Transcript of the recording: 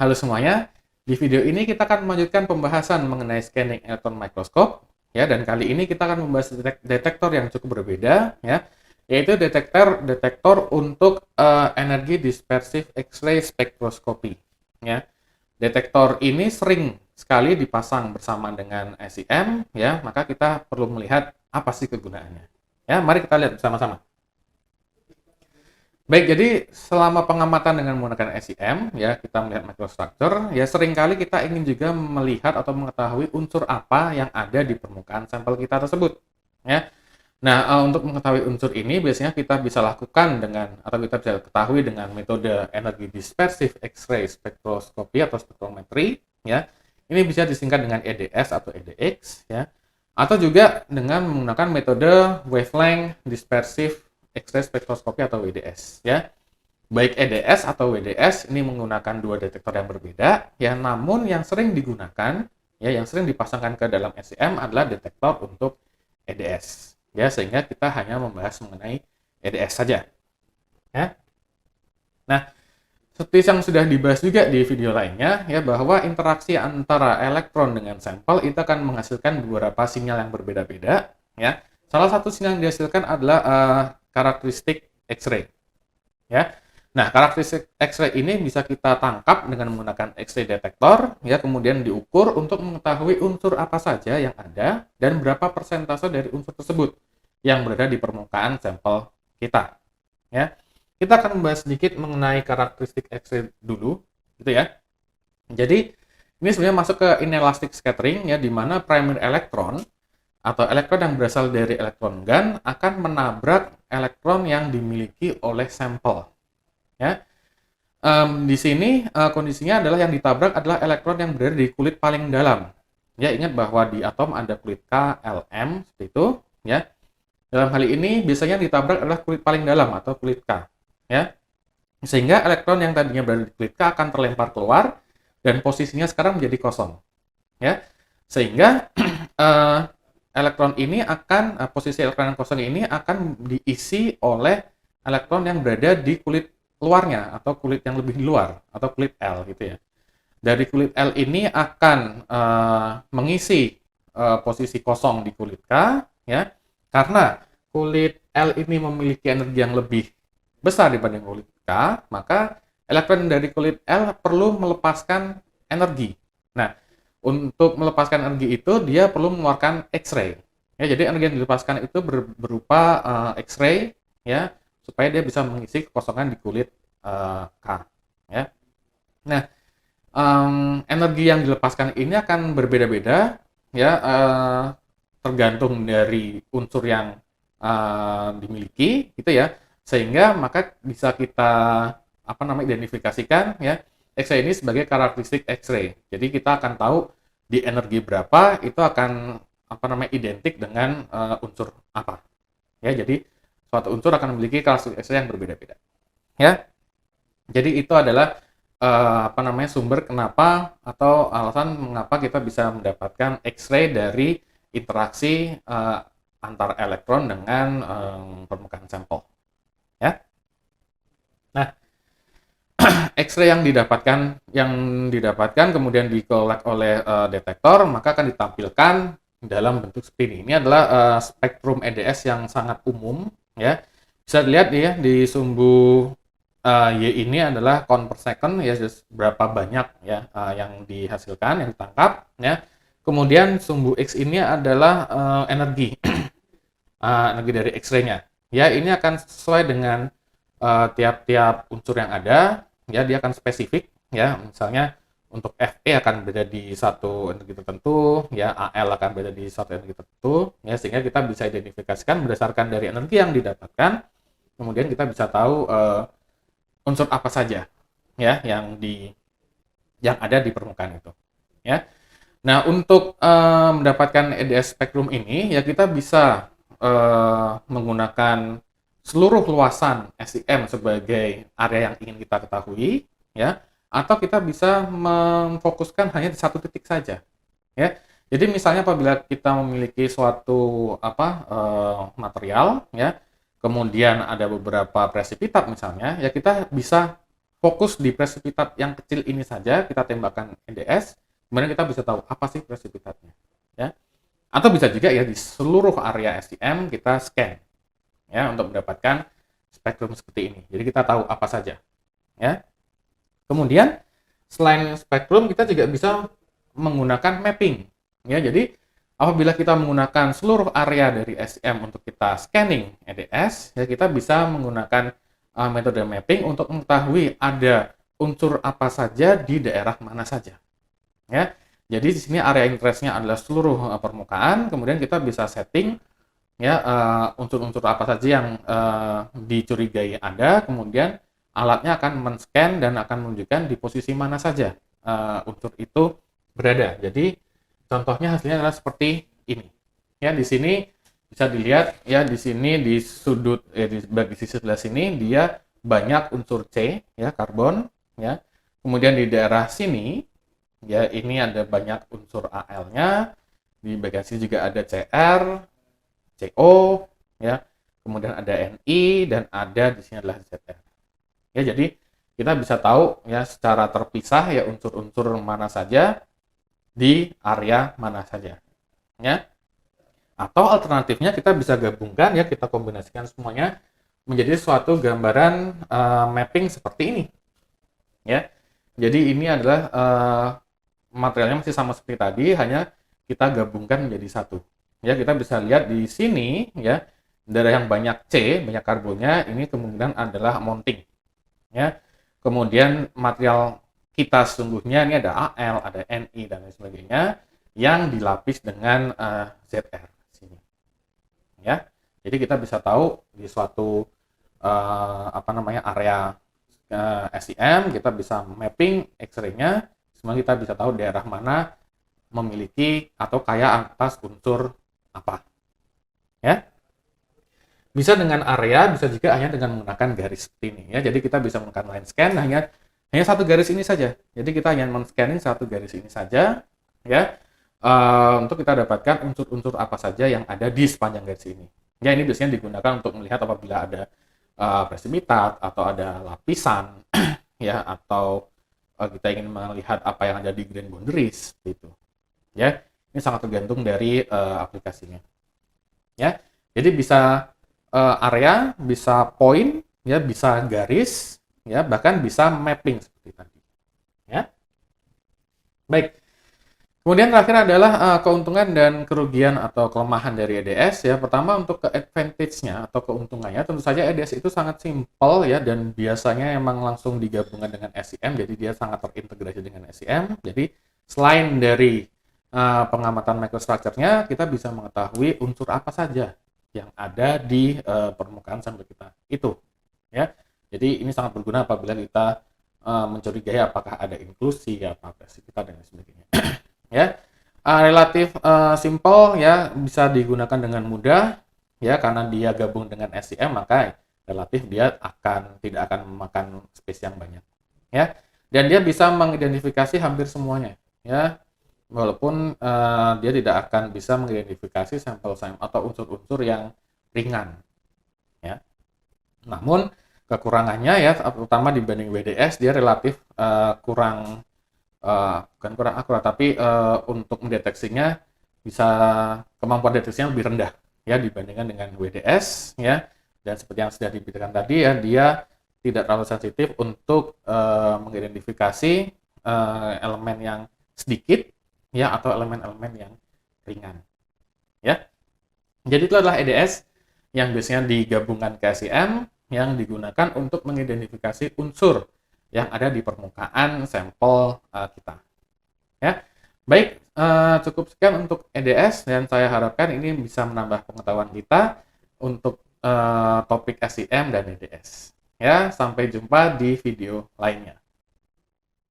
Halo semuanya, di video ini kita akan melanjutkan pembahasan mengenai scanning electron microscope, ya, dan kali ini kita akan membahas detektor yang cukup berbeda, ya, yaitu detektor untuk energi dispersif X-ray spectroscopy, ya. Detektor ini sering sekali dipasang bersama dengan SEM, ya, maka kita perlu melihat apa sih kegunaannya. Ya, mari kita lihat bersama-sama. Baik, jadi selama pengamatan dengan menggunakan SEM, ya, kita melihat microstructure, ya seringkali kita ingin juga melihat atau mengetahui unsur apa yang ada di permukaan sampel kita tersebut, ya. Nah, untuk mengetahui unsur ini biasanya kita bisa lakukan dengan atau kita bisa ketahui dengan metode energi dispersif X-ray spectroscopy atau spektrometri, ya. Ini bisa disingkat dengan EDS atau EDX, ya. Atau juga dengan menggunakan metode wavelength dispersif X-ray spektroskopi atau WDS, ya. Baik EDS atau WDS ini menggunakan dua detektor yang berbeda, ya, namun yang sering digunakan, ya, yang sering dipasangkan ke dalam SEM adalah detektor untuk EDS, ya, sehingga kita hanya membahas mengenai EDS saja, ya. Nah, seperti yang sudah dibahas juga di video lainnya, ya, bahwa interaksi antara elektron dengan sampel itu akan menghasilkan beberapa sinyal yang berbeda-beda, ya. Salah satu sinyal yang dihasilkan adalah karakteristik X-ray, ya. Nah, karakteristik X-ray ini bisa kita tangkap dengan menggunakan X-ray detektor, ya, kemudian diukur untuk mengetahui unsur apa saja yang ada dan berapa persentase dari unsur tersebut yang berada di permukaan sampel kita, ya. Kita akan membahas sedikit mengenai karakteristik X-ray dulu, gitu ya. Jadi, ini sebenarnya masuk ke inelastic scattering, ya, di mana primary electron atau elektron yang berasal dari elektron gun akan menabrak elektron yang dimiliki oleh sampel, ya. Di sini kondisinya adalah yang ditabrak adalah elektron yang berada di kulit paling dalam. Ya, ingat bahwa di atom ada kulit K, Lm, seperti itu, ya. Dalam hal ini biasanya yang ditabrak adalah kulit paling dalam atau kulit K, ya. Sehingga elektron yang tadinya berada di kulit K akan terlempar keluar dan posisinya sekarang menjadi kosong, ya. Sehingga elektron ini akan posisi elektron yang kosong ini akan diisi oleh elektron yang berada di kulit luarnya atau kulit yang lebih di luar atau kulit L, gitu ya. Dari kulit L ini akan mengisi posisi kosong di kulit K, ya. Karena kulit L ini memiliki energi yang lebih besar dibanding kulit K, maka elektron dari kulit L perlu melepaskan energi. Nah, untuk melepaskan energi itu dia perlu mengeluarkan X-ray. Ya, jadi energi yang dilepaskan itu berupa X-ray, ya, supaya dia bisa mengisi kekosongan di kulit K, ya. Nah, energi yang dilepaskan ini akan berbeda-beda, ya, tergantung dari unsur yang dimiliki, gitu ya. Sehingga maka bisa kita identifikasikan, ya, X-ray ini sebagai karakteristik X-ray. Jadi kita akan tahu di energi berapa itu akan identik dengan unsur apa. Ya, jadi suatu unsur akan memiliki karakteristik X-ray yang berbeda-beda. Ya. Jadi itu adalah sumber kenapa atau alasan mengapa kita bisa mendapatkan X-ray dari interaksi antar elektron dengan permukaan sampel. Ya. Nah, X-ray yang didapatkan kemudian dikolek oleh detektor, maka akan ditampilkan dalam bentuk seperti ini. Ini adalah spektrum EDS yang sangat umum, ya. Bisa dilihat ya di sumbu Y ini adalah count per second, ya, berapa banyak, ya, yang dihasilkan, yang ditangkap, ya. Kemudian sumbu X ini adalah energi energi dari X-ray-nya. Ya, ini akan sesuai dengan tiap-tiap unsur yang ada, ya, dia akan spesifik, ya. Misalnya untuk Fe akan berada di satu energi tertentu, ya, Al akan berada di satu energi tertentu, ya, sehingga kita bisa identifikasikan berdasarkan dari energi yang didapatkan, kemudian kita bisa tahu unsur apa saja, ya, yang ada di permukaan itu, ya. Nah, untuk mendapatkan EDS spektrum ini, ya, kita bisa menggunakan seluruh luasan SEM sebagai area yang ingin kita ketahui, ya, atau kita bisa memfokuskan hanya di satu titik saja, ya. Jadi misalnya apabila kita memiliki suatu material, ya, kemudian ada beberapa presipitat misalnya, ya, kita bisa fokus di presipitat yang kecil ini saja, kita tembakkan EDS, kemudian kita bisa tahu apa sih presipitatnya. Ya. Atau bisa juga ya di seluruh area SEM kita scan ya untuk mendapatkan spektrum seperti ini. Jadi kita tahu apa saja. Ya. Kemudian selain spektrum kita juga bisa menggunakan mapping. Ya, jadi apabila kita menggunakan seluruh area dari SEM untuk kita scanning EDS, ya kita bisa menggunakan metode mapping untuk mengetahui ada unsur apa saja di daerah mana saja. Ya. Jadi di sini area interest-nya adalah seluruh permukaan, kemudian kita bisa setting ya unsur-unsur apa saja yang dicurigai ada, kemudian alatnya akan men-scan dan akan menunjukkan di posisi mana saja unsur itu berada. Jadi contohnya hasilnya adalah seperti ini. Ya, di sini bisa dilihat ya di sini di sudut di sisi sebelah sini dia banyak unsur C ya, karbon ya. Kemudian di daerah sini ya ini ada banyak unsur Al-nya, di bagian sini juga ada Cr, CO ya. Kemudian ada Ni dan ada di sini adalah Zr. Ya, jadi kita bisa tahu ya secara terpisah ya unsur-unsur mana saja di area mana saja. Ya. Atau alternatifnya kita bisa gabungkan ya, kita kombinasikan semuanya menjadi suatu gambaran mapping seperti ini. Ya. Jadi ini adalah materialnya masih sama seperti tadi, hanya kita gabungkan menjadi satu. Ya, kita bisa lihat di sini ya, daerah yang banyak C, banyak karbonnya, ini kemungkinan adalah mounting. Ya. Kemudian material kita sesungguhnya ini ada Al, ada Ni dan lain sebagainya yang dilapis dengan Zr sini. Ya. Jadi kita bisa tahu di suatu area SEM kita bisa mapping X-ray-nya, semua kita bisa tahu daerah mana memiliki atau kaya atas unsur apa. Ya. Bisa dengan area, bisa juga hanya dengan menggunakan garis seperti ini ya. Jadi kita bisa menggunakan line scan hanya satu garis ini saja. Jadi kita hanya men-scanning satu garis ini saja ya. Untuk kita dapatkan unsur-unsur apa saja yang ada di sepanjang garis ini. Ya, ini biasanya digunakan untuk melihat apabila ada presipitat atau ada lapisan ya, atau kita ingin melihat apa yang ada di grain boundaries gitu. Ya, ini sangat tergantung dari aplikasinya. Ya, jadi bisa area, bisa point, ya, bisa garis, ya, bahkan bisa mapping seperti tadi. Ya, baik. Kemudian terakhir adalah keuntungan dan kerugian atau kelemahan dari EDS ya. Pertama untuk advantage-nya atau keuntungannya, tentu saja EDS itu sangat simpel ya, dan biasanya emang langsung digabungkan dengan SEM, jadi dia sangat terintegrasi dengan SEM. Jadi selain dari pengamatan microstructure-nya, kita bisa mengetahui unsur apa saja yang ada di permukaan sampel kita itu ya. Jadi ini sangat berguna apabila kita mencurigai apakah ada inklusi, apa presipitat dan sebagainya. Ya, relatif simple ya, bisa digunakan dengan mudah ya, karena dia gabung dengan SEM maka relatif dia tidak akan memakan space yang banyak ya, dan dia bisa mengidentifikasi hampir semuanya ya, walaupun dia tidak akan bisa mengidentifikasi sampel atau unsur-unsur yang ringan ya. Namun kekurangannya ya, terutama dibanding WDS, dia relatif bukan kurang akurat, tapi untuk mendeteksinya kemampuan deteksinya lebih rendah ya dibandingkan dengan WDS ya, dan seperti yang sudah diberikan tadi ya, dia tidak terlalu sensitif untuk mengidentifikasi elemen yang sedikit ya, atau elemen-elemen yang ringan ya. Jadi itu adalah EDS yang biasanya digabungkan ke SEM yang digunakan untuk mengidentifikasi unsur yang ada di permukaan sampel kita. Ya, baik, cukup sekian untuk EDS, dan saya harapkan ini bisa menambah pengetahuan kita untuk topik SEM dan EDS. Ya, sampai jumpa di video lainnya.